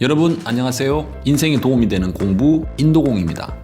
여러분 안녕하세요. 인생에 도움이 되는 공부 인도공입니다.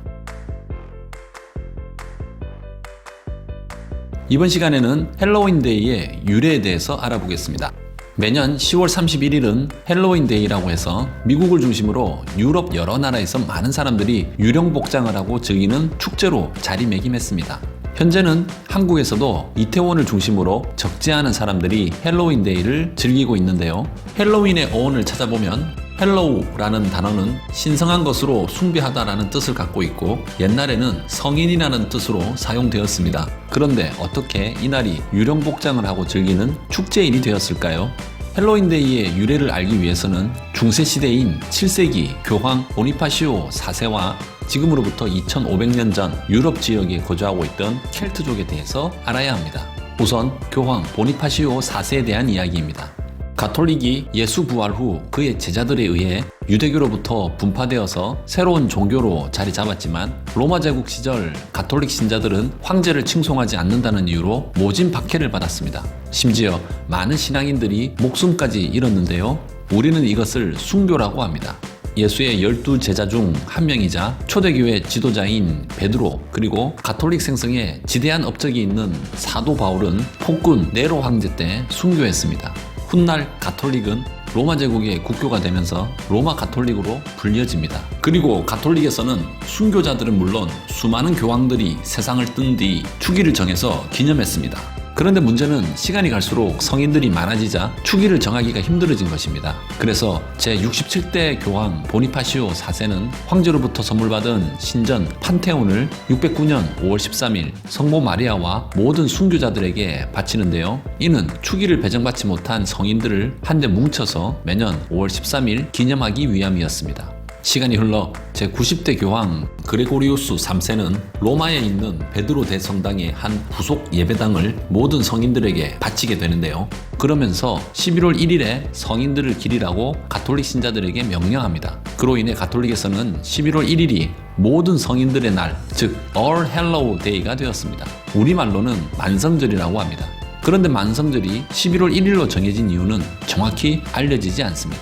이번 시간에는 헬로윈데이의 유래에 대해서 알아보겠습니다. 매년 10월 31일은 헬로윈데이라고 해서 미국을 중심으로 유럽 여러 나라에서 많은 사람들이 유령 복장을 하고 즐기는 축제로 자리매김했습니다. 현재는 한국에서도 이태원을 중심으로 적지 않은 사람들이 헬로윈데이를 즐기고 있는데요. 헬로윈의 어원을 찾아보면 헬로우라는 단어는 신성한 것으로 숭배하다라는 뜻을 갖고 있고 옛날에는 성인이라는 뜻으로 사용되었습니다. 그런데 어떻게 이날이 유령 복장을 하고 즐기는 축제일이 되었을까요? 헬로윈데이의 유래를 알기 위해서는 중세시대인 7세기 교황 보니파시오 4세와 지금으로부터 2500년 전 유럽 지역에 거주하고 있던 켈트족에 대해서 알아야 합니다. 우선 교황 보니파시오 4세에 대한 이야기입니다. 가톨릭이 예수 부활 후 그의 제자들에 의해 유대교로부터 분파되어서 새로운 종교로 자리 잡았지만 로마 제국 시절 가톨릭 신자들은 황제를 칭송하지 않는다는 이유로 모진 박해를 받았습니다. 심지어 많은 신앙인들이 목숨까지 잃었는데요. 우리는 이것을 순교라고 합니다. 예수의 12제자 중 한 명이자 초대교회 지도자인 베드로 그리고 가톨릭 생성에 지대한 업적이 있는 사도 바울은 폭군 네로 황제 때 순교했습니다. 훗날 가톨릭은 로마 제국의 국교가 되면서 로마 가톨릭으로 불려집니다. 그리고 가톨릭에서는 순교자들은 물론 수많은 교황들이 세상을 뜬 뒤 축일을 정해서 기념했습니다. 그런데 문제는 시간이 갈수록 성인들이 많아지자 축일을 정하기가 힘들어진 것입니다. 그래서 제67대 교황 보니파시오 4세는 황제로부터 선물받은 신전 판테온을 609년 5월 13일 성모 마리아와 모든 순교자들에게 바치는데요. 이는 축일을 배정받지 못한 성인들을 한데 뭉쳐서 매년 5월 13일 기념하기 위함이었습니다. 시간이 흘러 제90대 교황 그레고리우스 3세는 로마에 있는 베드로 대성당의 한 부속 예배당을 모든 성인들에게 바치게 되는데요. 그러면서 11월 1일에 성인들을 기리라고 가톨릭 신자들에게 명령합니다. 그로 인해 가톨릭에서는 11월 1일이 모든 성인들의 날, 즉 All Hallow Day가 되었습니다. 우리말로는 만성절이라고 합니다. 그런데 만성절이 11월 1일로 정해진 이유는 정확히 알려지지 않습니다.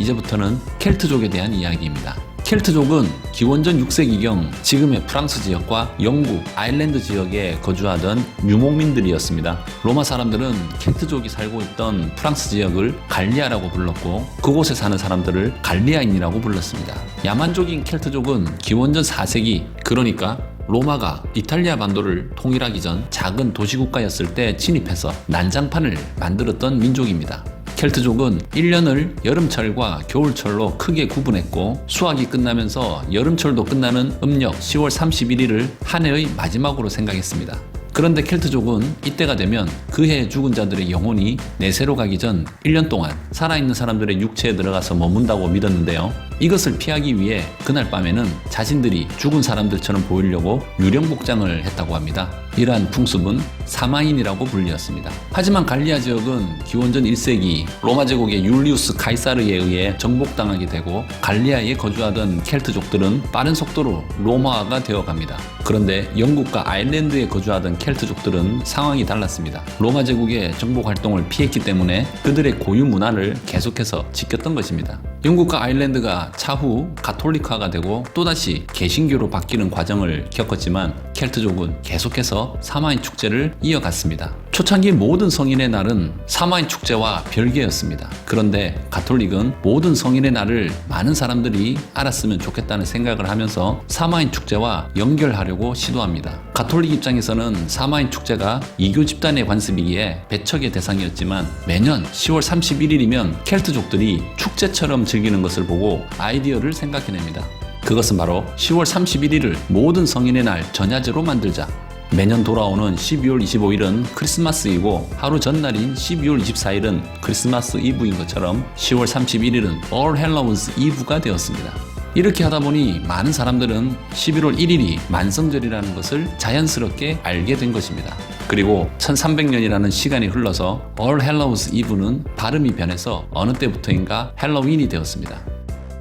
이제부터는 켈트족에 대한 이야기입니다. 켈트족은 기원전 6세기경 지금의 프랑스 지역과 영국, 아일랜드 지역에 거주하던 유목민들이었습니다. 로마 사람들은 켈트족이 살고 있던 프랑스 지역을 갈리아라고 불렀고 그곳에 사는 사람들을 갈리아인이라고 불렀습니다. 야만족인 켈트족은 기원전 4세기, 그러니까 로마가 이탈리아 반도를 통일하기 전 작은 도시국가였을 때 진입해서 난장판을 만들었던 민족입니다. 켈트족은 1년을 여름철과 겨울철로 크게 구분했고 수학이 끝나면서 여름철도 끝나는 음력 10월 31일을 한 해의 마지막으로 생각했습니다. 그런데 켈트족은 이때가 되면 그 해 죽은 자들의 영혼이 내세로 가기 전 1년 동안 살아있는 사람들의 육체에 들어가서 머문다고 믿었는데요. 이것을 피하기 위해 그날 밤에는 자신들이 죽은 사람들처럼 보이려고 유령 복장을 했다고 합니다. 이러한 풍습은 사마인이라고 불리었습니다. 하지만 갈리아 지역은 기원전 1세기 로마 제국의 율리우스 카이사르에 의해 정복당하게 되고 갈리아에 거주하던 켈트족들은 빠른 속도로 로마화가 되어갑니다. 그런데 영국과 아일랜드에 거주하던 켈트족들은 상황이 달랐습니다. 로마 제국의 정복 활동을 피했기 때문에 그들의 고유 문화를 계속해서 지켰던 것입니다. 영국과 아일랜드가 차후 가톨릭화가 되고 또다시 개신교로 바뀌는 과정을 겪었지만 켈트족은 계속해서 사마인 축제를 이어갔습니다. 초창기 모든 성인의 날은 사마인 축제와 별개였습니다. 그런데 가톨릭은 모든 성인의 날을 많은 사람들이 알았으면 좋겠다는 생각을 하면서 사마인 축제와 연결하려고 시도합니다. 가톨릭 입장에서는 사마인 축제가 이교 집단의 관습이기에 배척의 대상이었지만 매년 10월 31일이면 켈트족들이 축제처럼 즐기는 것을 보고 아이디어를 생각해냅니다. 그것은 바로 10월 31일을 모든 성인의 날 전야제로 만들자. 매년 돌아오는 12월 25일은 크리스마스이고 하루 전날인 12월 24일은 크리스마스 이브인 것처럼 10월 31일은 All Hallows Eve가 되었습니다. 이렇게 하다 보니 많은 사람들은 11월 1일이 만성절이라는 것을 자연스럽게 알게 된 것입니다. 그리고 1300년이라는 시간이 흘러서 All Hallows Eve는 발음이 변해서 어느 때부터인가 헬로윈이 되었습니다.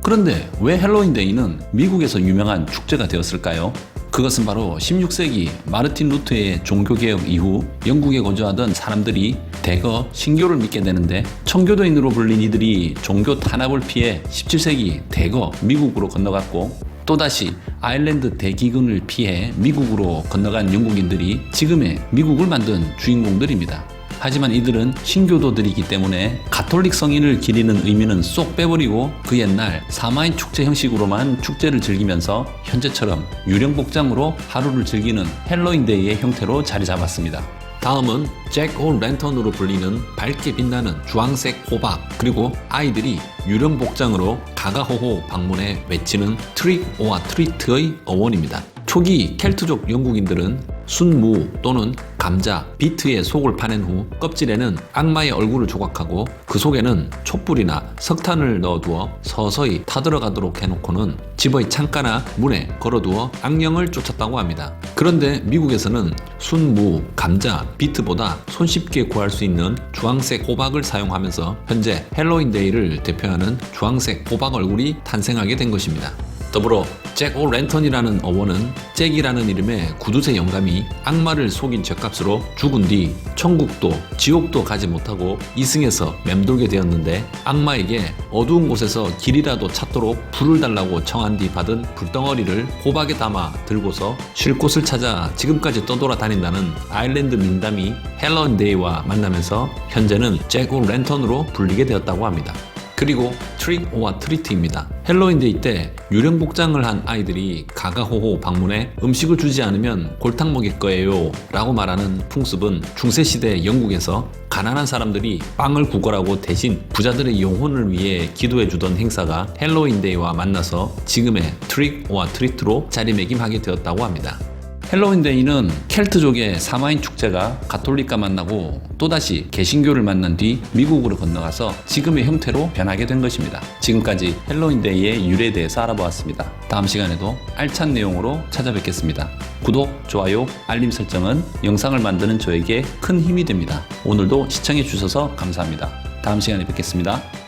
그런데 왜 헬로윈데이는 미국에서 유명한 축제가 되었을까요? 그것은 바로 16세기 마르틴 루터의 종교개혁 이후 영국에 거주하던 사람들이 대거 신교를 믿게 되는데, 청교도인으로 불린 이들이 종교 탄압을 피해 17세기 대거 미국으로 건너갔고, 또다시 아일랜드 대기근을 피해 미국으로 건너간 영국인들이 지금의 미국을 만든 주인공들입니다. 하지만 이들은 신교도들이기 때문에 가톨릭 성인을 기리는 의미는 쏙 빼버리고 그 옛날 사마인 축제 형식으로만 축제를 즐기면서 현재처럼 유령 복장으로 하루를 즐기는 헬로윈데이의 형태로 자리 잡았습니다. 다음은 잭 오 랜턴으로 불리는 밝게 빛나는 주황색 호박, 그리고 아이들이 유령 복장으로 가가호호 방문해 외치는 트릭 오아 트리트의 어원입니다. 초기 켈트족 영국인들은 순무 또는 감자, 비트에 속을 파낸 후 껍질에는 악마의 얼굴을 조각하고 그 속에는 촛불이나 석탄을 넣어두어 서서히 타들어가도록 해놓고는 집의 창가나 문에 걸어두어 악령을 쫓았다고 합니다. 그런데 미국에서는 순무, 감자, 비트보다 손쉽게 구할 수 있는 주황색 호박을 사용하면서 현재 헬로윈데이를 대표하는 주황색 호박 얼굴이 탄생하게 된 것입니다. 더불어 잭 오 랜턴이라는 어원은 잭이라는 이름의 구두쇠 영감이 악마를 속인 죗값으로 죽은 뒤 천국도 지옥도 가지 못하고 이승에서 맴돌게 되었는데, 악마에게 어두운 곳에서 길이라도 찾도록 불을 달라고 청한 뒤 받은 불덩어리를 호박에 담아 들고서 쉴 곳을 찾아 지금까지 떠돌아다닌다는 아일랜드 민담이 헬로윈데이와 만나면서 현재는 잭 오 랜턴으로 불리게 되었다고 합니다. 그리고 트릭 오아 트리트입니다. 헬로윈데이 때 유령 복장을 한 아이들이 가가호호 방문해 음식을 주지 않으면 골탕 먹일 거예요 라고 말하는 풍습은 중세시대 영국에서 가난한 사람들이 빵을 구걸하고 대신 부자들의 영혼을 위해 기도해 주던 행사가 헬로윈데이와 만나서 지금의 트릭 오아 트리트로 자리매김하게 되었다고 합니다. 헬로윈데이는 켈트족의 사마인 축제가 가톨릭과 만나고 또다시 개신교를 만난 뒤 미국으로 건너가서 지금의 형태로 변하게 된 것입니다. 지금까지 헬로윈데이의 유래에 대해서 알아보았습니다. 다음 시간에도 알찬 내용으로 찾아뵙겠습니다. 구독, 좋아요, 알림 설정은 영상을 만드는 저에게 큰 힘이 됩니다. 오늘도 시청해 주셔서 감사합니다. 다음 시간에 뵙겠습니다.